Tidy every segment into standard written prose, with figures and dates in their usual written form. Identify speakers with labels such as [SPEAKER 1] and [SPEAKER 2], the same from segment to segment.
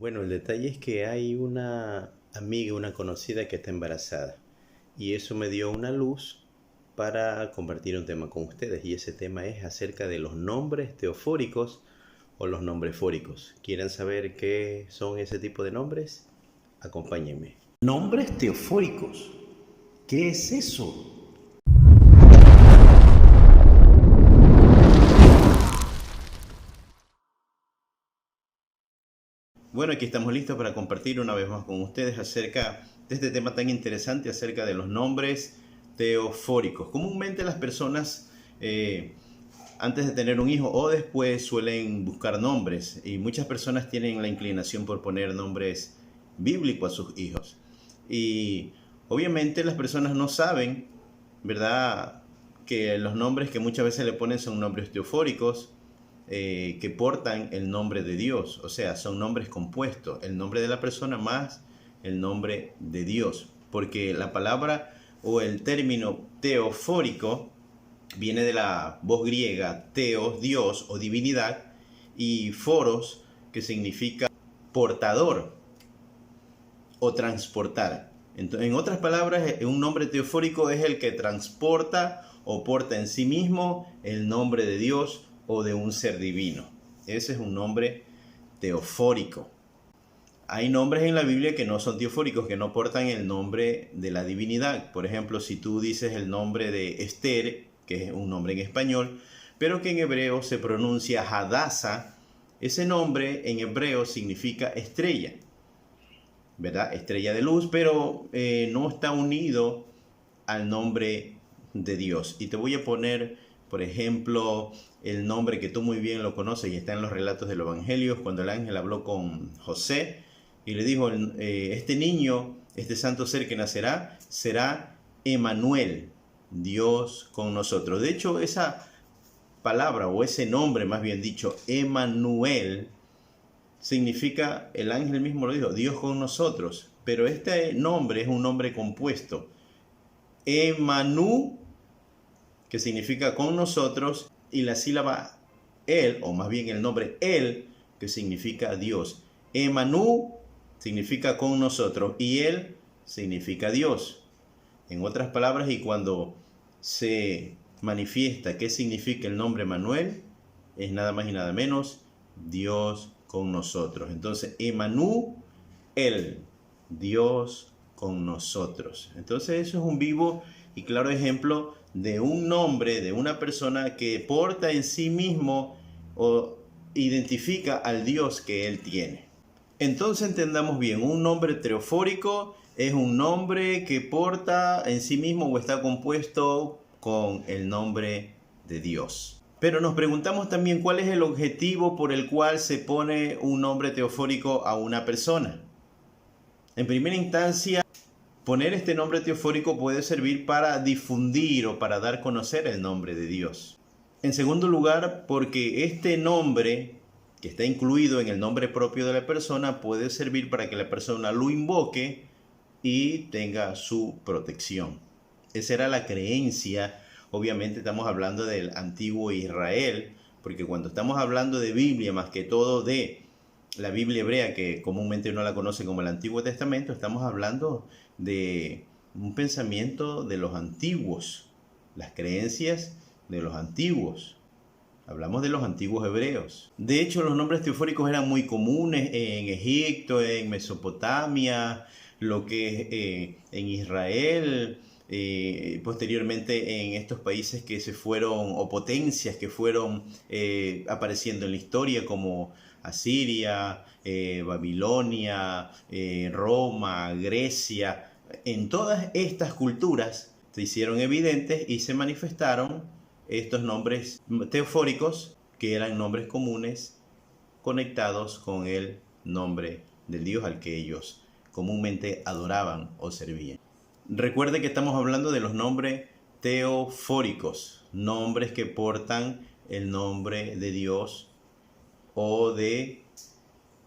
[SPEAKER 1] Bueno, el detalle es que hay una amiga, una conocida que está embarazada y eso me dio una luz para compartir un tema con ustedes y ese tema es acerca de los nombres teofóricos o los nombres fóricos. ¿Quieren saber qué son ese tipo de nombres? Acompáñenme. Nombres teofóricos. ¿Qué es eso? Bueno, aquí estamos listos para compartir una vez más con ustedes acerca de este tema tan interesante, acerca de los nombres teofóricos. Comúnmente las personas antes de tener un hijo o después suelen buscar nombres y muchas personas tienen la inclinación por poner nombres bíblicos a sus hijos. Y obviamente las personas no saben, ¿verdad?, que los nombres que muchas veces le ponen son nombres teofóricos, que portan el nombre de Dios, o sea, son nombres compuestos, el nombre de la persona más el nombre de Dios, porque la palabra o el término teofórico viene de la voz griega teos, Dios o divinidad, y foros, que significa portador o transportar. Entonces, en otras palabras, un nombre teofórico es el que transporta o porta en sí mismo el nombre de Dios o de un ser divino. Ese es un nombre teofórico. Hay nombres en la Biblia que no son teofóricos, que no portan el nombre de la divinidad. Por ejemplo, si tú dices el nombre de Esther, que es un nombre en español, pero que en hebreo se pronuncia Hadassah, ese nombre en hebreo significa estrella, ¿verdad? Estrella de luz, pero no está unido al nombre de Dios. Y te voy a poner, por ejemplo, el nombre que tú muy bien lo conoces y está en los relatos de los evangelios, cuando el ángel habló con José y le dijo, este niño, este santo ser que nacerá, será Emmanuel, Dios con nosotros. De hecho, esa palabra, o ese nombre más bien dicho, Emmanuel, significa, el ángel mismo lo dijo, Dios con nosotros. Pero este nombre es un nombre compuesto. Emanu, que significa con nosotros, y la sílaba el, o más bien el nombre el, que significa Dios. Emanu significa con nosotros y él significa Dios. En otras palabras, y cuando se manifiesta qué significa el nombre Manuel, es nada más y nada menos Dios con nosotros. Entonces, Emanu, el Dios con nosotros. Entonces, eso es un vivo y claro ejemplo de un nombre, de una persona que porta en sí mismo o identifica al Dios que él tiene. Entonces entendamos bien, un nombre teofórico es un nombre que porta en sí mismo o está compuesto con el nombre de Dios. Pero nos preguntamos también cuál es el objetivo por el cual se pone un nombre teofórico a una persona. En primera instancia, poner este nombre teofórico puede servir para difundir o para dar a conocer el nombre de Dios. En segundo lugar, porque este nombre, que está incluido en el nombre propio de la persona, puede servir para que la persona lo invoque y tenga su protección. Esa era la creencia. Obviamente estamos hablando del antiguo Israel, porque cuando estamos hablando de Biblia, más que todo de la Biblia hebrea, que comúnmente uno la conoce como el Antiguo Testamento, estamos hablando de un pensamiento de los antiguos, las creencias de los antiguos. Hablamos de los antiguos hebreos. De hecho, los nombres teofóricos eran muy comunes en Egipto, en Mesopotamia, lo que es en Israel, posteriormente en estos países que se fueron, o potencias que fueron apareciendo en la historia, como Asiria, Babilonia, Roma, Grecia. En todas estas culturas se hicieron evidentes y se manifestaron estos nombres teofóricos, que eran nombres comunes conectados con el nombre del Dios al que ellos comúnmente adoraban o servían. Recuerde que estamos hablando de los nombres teofóricos, nombres que portan el nombre de Dios o de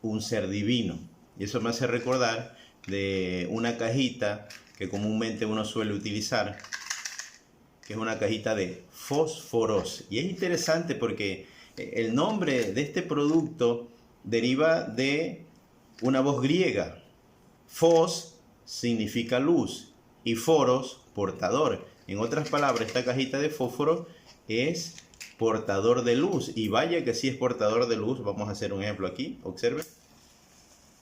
[SPEAKER 1] un ser divino. Y eso me hace recordar de una cajita que comúnmente uno suele utilizar, que es una cajita de fósforos. Y es interesante porque el nombre de este producto deriva de una voz griega. Phos significa luz y foros, portador. En otras palabras, esta cajita de fósforo es portador de luz. Y vaya que sí es portador de luz. Vamos a hacer un ejemplo aquí. Observen.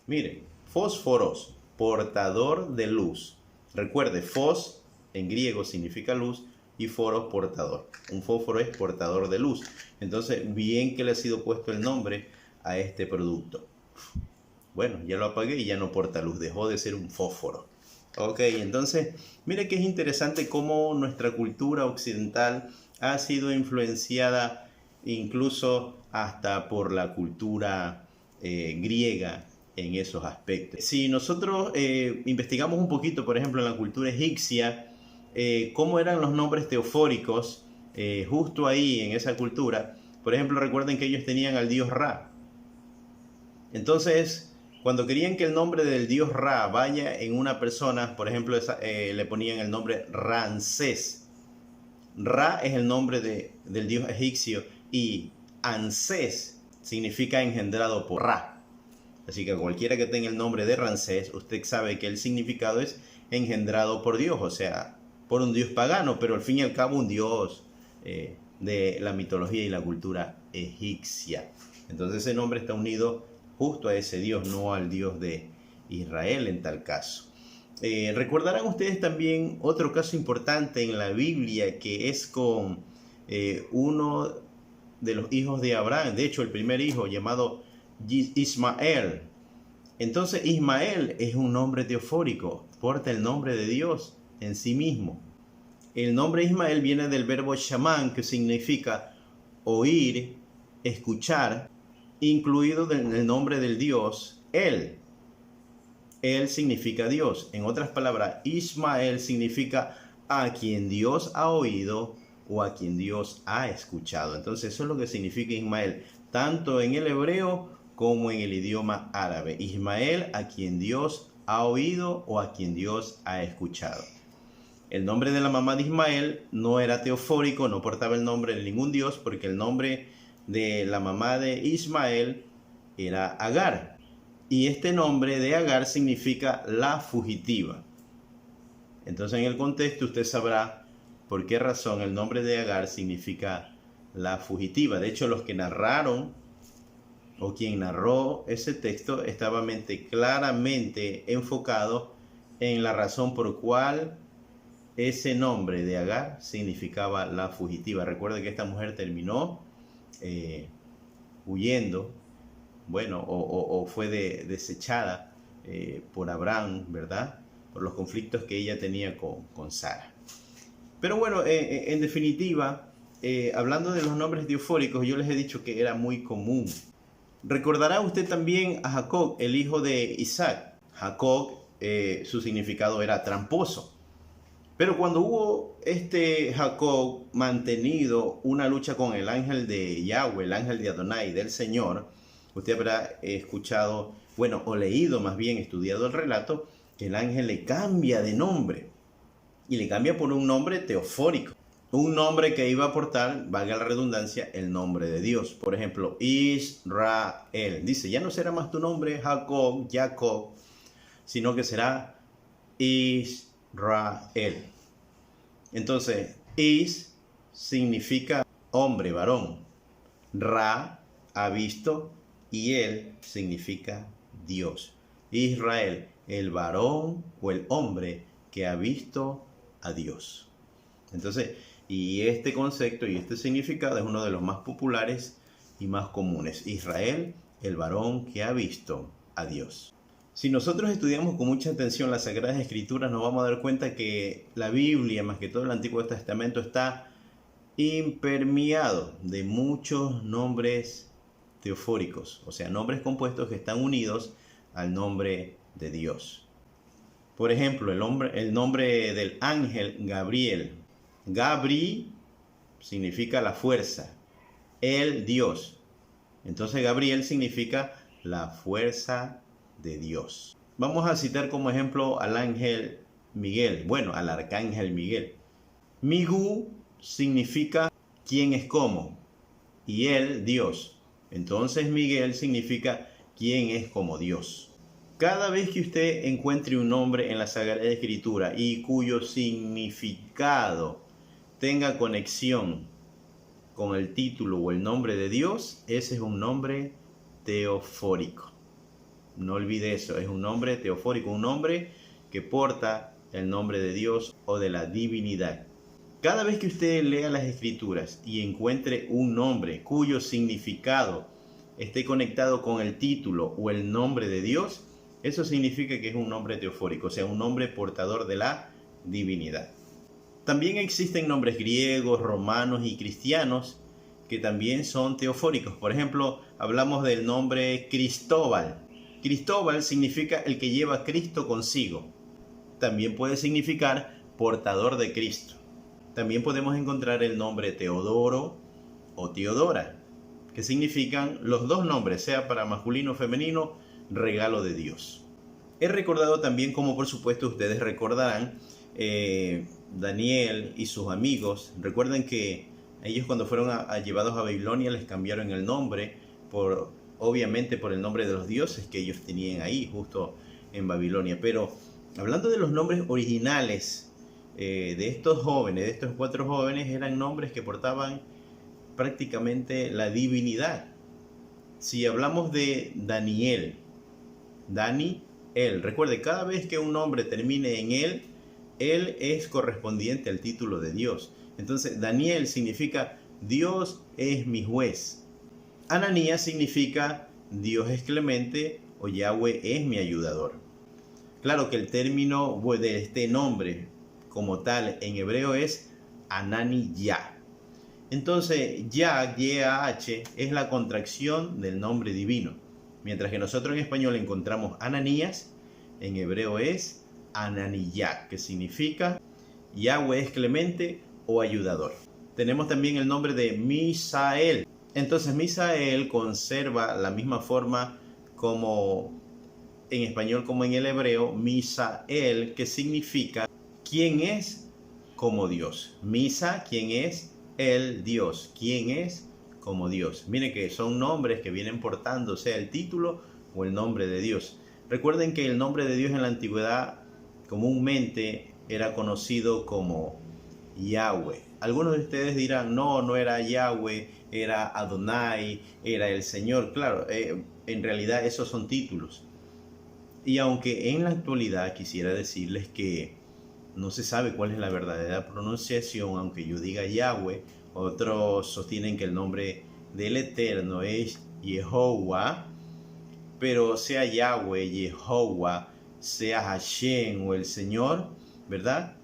[SPEAKER 1] Miren, fósforos, portador de luz. Recuerde, fos en griego significa luz y foros, portador. Un fósforo es portador de luz. Entonces, bien que le ha sido puesto el nombre a este producto. Bueno, ya lo apagué y ya no porta luz. Dejó de ser un fósforo. Ok, entonces, mire que es interesante cómo nuestra cultura occidental ha sido influenciada incluso hasta por la cultura griega en esos aspectos. Si nosotros investigamos un poquito, por ejemplo, en la cultura egipcia, cómo eran los nombres teofóricos, justo ahí en esa cultura, por ejemplo, recuerden que ellos tenían al dios Ra. Entonces, cuando querían que el nombre del dios Ra vaya en una persona, por ejemplo, le ponían el nombre Ramsés. Ra es el nombre del dios egipcio y Ansés significa engendrado por Ra. Así que cualquiera que tenga el nombre de Ramsés, usted sabe que el significado es engendrado por Dios, o sea, por un dios pagano, pero al fin y al cabo un dios de la mitología y la cultura egipcia. Entonces ese nombre está unido justo a ese Dios, no al Dios de Israel en tal caso. Recordarán ustedes también otro caso importante en la Biblia que es con uno de los hijos de Abraham, de hecho el primer hijo llamado Ismael. Entonces Ismael es un nombre teofórico, porta el nombre de Dios en sí mismo. El nombre Ismael viene del verbo shamán, que significa oír, escuchar, incluido en el nombre del Dios, Él. Él significa Dios. En otras palabras, Ismael significa a quien Dios ha oído o a quien Dios ha escuchado. Entonces eso es lo que significa Ismael, tanto en el hebreo como en el idioma árabe. Ismael, a quien Dios ha oído o a quien Dios ha escuchado. El nombre de la mamá de Ismael no era teofórico, no portaba el nombre de ningún dios, porque el nombre de la mamá de Ismael era Agar. Y este nombre de Agar significa la fugitiva. Entonces en el contexto usted sabrá por qué razón el nombre de Agar significa la fugitiva. De hecho, los que narraron o quien narró ese texto estaba claramente enfocado en la razón por cual ese nombre de Agar significaba la fugitiva. Recuerde que esta mujer terminó huyendo, bueno, o fue desechada por Abraham, ¿verdad? Por los conflictos que ella tenía con Sara. Pero bueno, en definitiva, hablando de los nombres teofóricos, yo les he dicho que era muy común. Recordará usted también a Jacob, el hijo de Isaac. Jacob, su significado era tramposo. Pero cuando hubo Jacob mantenido una lucha con el ángel de Yahweh, el ángel de Adonai, del Señor, usted habrá escuchado, bueno, o leído más bien, estudiado el relato, que el ángel le cambia de nombre. Y le cambia por un nombre teofórico. Un nombre que iba a portar, valga la redundancia, el nombre de Dios. Por ejemplo, Israel. Dice, ya no será más tu nombre Jacob, sino que será Israel. Entonces, Is significa hombre, varón. Ra, ha visto, y él significa Dios. Israel, el varón o el hombre que ha visto a Dios. Entonces, y este concepto y este significado es uno de los más populares y más comunes. Israel, el varón que ha visto a Dios. Si nosotros estudiamos con mucha atención las Sagradas Escrituras, nos vamos a dar cuenta que la Biblia, más que todo el Antiguo Testamento, está impermeado de muchos nombres teofóricos, o sea, nombres compuestos que están unidos al nombre de Dios. Por ejemplo, el nombre del ángel Gabriel. Gabri significa la fuerza, el Dios. Entonces Gabriel significa la fuerza de Dios. Vamos a citar como ejemplo al ángel Miguel, bueno, al arcángel Miguel. Migu significa quién es como, y él, Dios. Entonces Miguel significa quién es como Dios. Cada vez que usted encuentre un nombre en la Sagrada Escritura y cuyo significado tenga conexión con el título o el nombre de Dios, ese es un nombre teofórico. No olvide eso, es un nombre teofórico, un nombre que porta el nombre de Dios o de la divinidad. Cada vez que usted lea las Escrituras y encuentre un nombre cuyo significado esté conectado con el título o el nombre de Dios, eso significa que es un nombre teofórico, o sea, un nombre portador de la divinidad. También existen nombres griegos, romanos y cristianos que también son teofóricos. Por ejemplo, hablamos del nombre Cristóbal. Cristóbal significa el que lleva a Cristo consigo. También puede significar portador de Cristo. También podemos encontrar el nombre Teodoro o Teodora, que significan los dos nombres, sea para masculino o femenino, regalo de Dios. He recordado también, como por supuesto ustedes recordarán, Daniel y sus amigos. Recuerden que ellos cuando fueron llevados a Babilonia les cambiaron el nombre, obviamente por el nombre de los dioses que ellos tenían ahí, justo en Babilonia. Pero hablando de los nombres originales de estos jóvenes, de estos 4 jóvenes, eran nombres que portaban prácticamente la divinidad. Si hablamos de Daniel, Daniel, recuerde, cada vez que un nombre termine en él es correspondiente al título de Dios. Entonces, Daniel significa Dios es mi juez. Ananías significa Dios es clemente o Yahweh es mi ayudador. Claro que el término de este nombre como tal en hebreo es Anani Yah. Entonces, Yah, Y-A-H, es la contracción del nombre divino. Mientras que nosotros en español encontramos Ananías, en hebreo es Ananiyah, que significa Yahweh es clemente o ayudador. Tenemos también el nombre de Misael. Entonces, Misael conserva la misma forma como en español como en el hebreo, Misael, que significa ¿quién es como Dios? Misa, ¿quién es? El Dios. ¿Quién es como Dios? Miren que son nombres que vienen portando sea el título o el nombre de Dios. Recuerden que el nombre de Dios en la antigüedad comúnmente era conocido como Yahweh. Algunos de ustedes dirán, no era Yahweh, era Adonai, era el Señor. Claro, en realidad esos son títulos. Y aunque en la actualidad quisiera decirles que no se sabe cuál es la verdadera pronunciación, aunque yo diga Yahweh, otros sostienen que el nombre del Eterno es Jehová, pero sea Yahweh, Jehová, sea Hashem o el Señor, ¿verdad?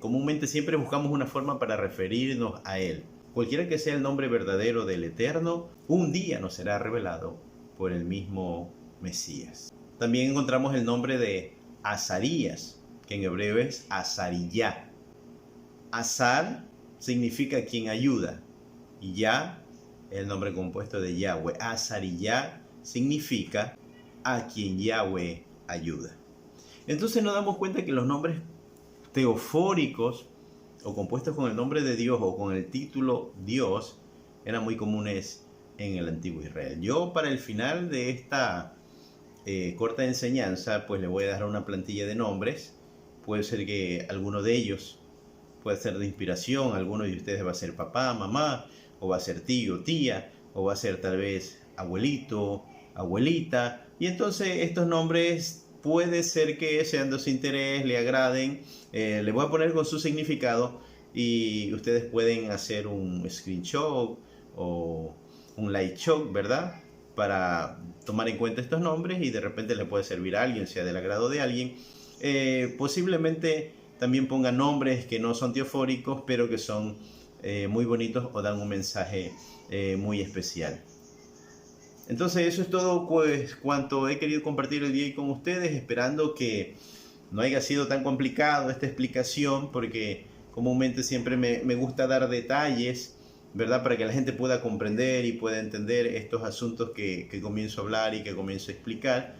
[SPEAKER 1] Comúnmente siempre buscamos una forma para referirnos a Él. Cualquiera que sea el nombre verdadero del Eterno, un día nos será revelado por el mismo Mesías. También encontramos el nombre de Azarías, que en hebreo es Azariyah. Azar significa quien ayuda, y Yah es el nombre compuesto de Yahweh. Azariyah significa a quien Yahweh ayuda. Entonces nos damos cuenta que los nombres teofóricos o compuestos con el nombre de Dios o con el título Dios eran muy comunes en el antiguo Israel. Yo para el final de esta corta enseñanza pues le voy a dar una plantilla de nombres. Puede ser que alguno de ellos pueda ser de inspiración, alguno de ustedes va a ser papá, mamá, o va a ser tío, tía, o va a ser tal vez abuelito, abuelita. Y entonces estos nombres puede ser que sean de su interés, le agraden. Le voy a poner con su significado y ustedes pueden hacer un screenshot o un light shot, ¿verdad? Para tomar en cuenta estos nombres y de repente le puede servir a alguien, sea del agrado de alguien. Posiblemente también pongan nombres que no son teofóricos, pero que son muy bonitos o dan un mensaje muy especial. Entonces eso es todo pues cuanto he querido compartir el día con ustedes, esperando que no haya sido tan complicado esta explicación, porque comúnmente siempre me gusta dar detalles, ¿verdad? Para que la gente pueda comprender y pueda entender estos asuntos que comienzo a hablar y que comienzo a explicar,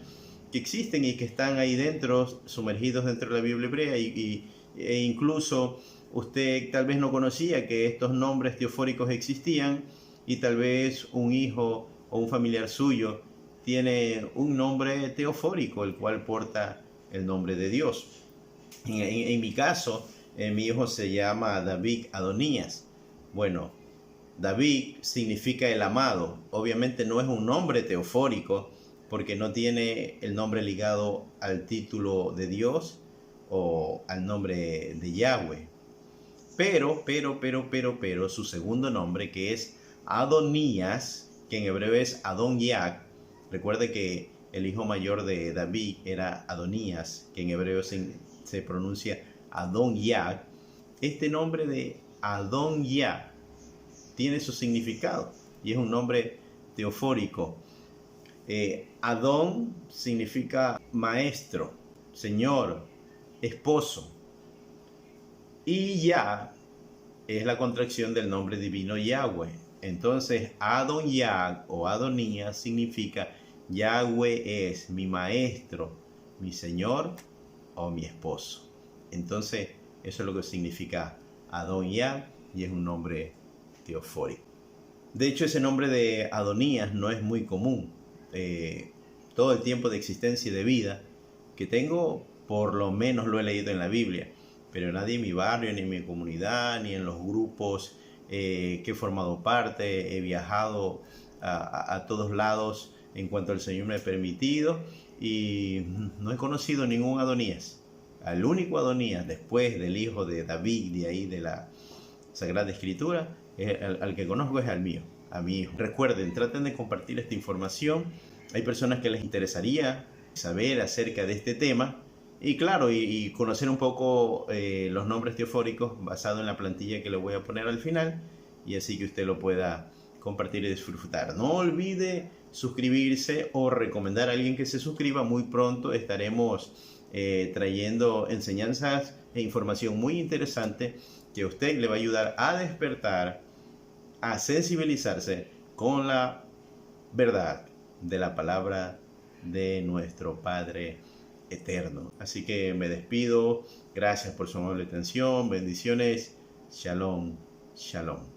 [SPEAKER 1] que existen y que están ahí dentro, sumergidos dentro de la Biblia hebrea e incluso usted tal vez no conocía que estos nombres teofóricos existían y tal vez un hijo o un familiar suyo tiene un nombre teofórico, el cual porta el nombre de Dios. En mi caso, mi hijo se llama David Adonías. Bueno, David significa el amado. Obviamente no es un nombre teofórico porque no tiene el nombre ligado al título de Dios o al nombre de Yahweh. Pero, su segundo nombre, que es Adonías, que en hebreo es Adon-Yah. Recuerde que el hijo mayor de David era Adonías, que en hebreo se pronuncia Adon-Yah. Este nombre de Adon-Yah tiene su significado y es un nombre teofórico. Adón significa maestro, señor, esposo. Y Yah es la contracción del nombre divino Yahweh. Entonces, Adon-Yah o Adonías significa Yahweh es mi maestro, mi señor o mi esposo. Entonces, eso es lo que significa Adon-Yah y es un nombre teofórico. De hecho, ese nombre de Adonías no es muy común. Todo el tiempo de existencia y de vida que tengo, por lo menos lo he leído en la Biblia, pero nadie en mi barrio, ni en mi comunidad, ni en los grupos que he formado parte, he viajado a todos lados en cuanto el Señor me ha permitido y no he conocido ningún Adonías. Al único Adonías después del hijo de David, de ahí de la Sagrada Escritura, al que conozco es al mío, a mi hijo. Recuerden, traten de compartir esta información. Hay personas que les interesaría saber acerca de este tema y claro, y conocer un poco los nombres teofóricos basado en la plantilla que le voy a poner al final y así que usted lo pueda compartir y disfrutar. No olvide suscribirse o recomendar a alguien que se suscriba. Muy pronto estaremos trayendo enseñanzas e información muy interesante que a usted le va a ayudar a despertar, a sensibilizarse con la verdad de la palabra de nuestro Padre eterno. Así que me despido. Gracias por su amable atención. Bendiciones. Shalom. Shalom.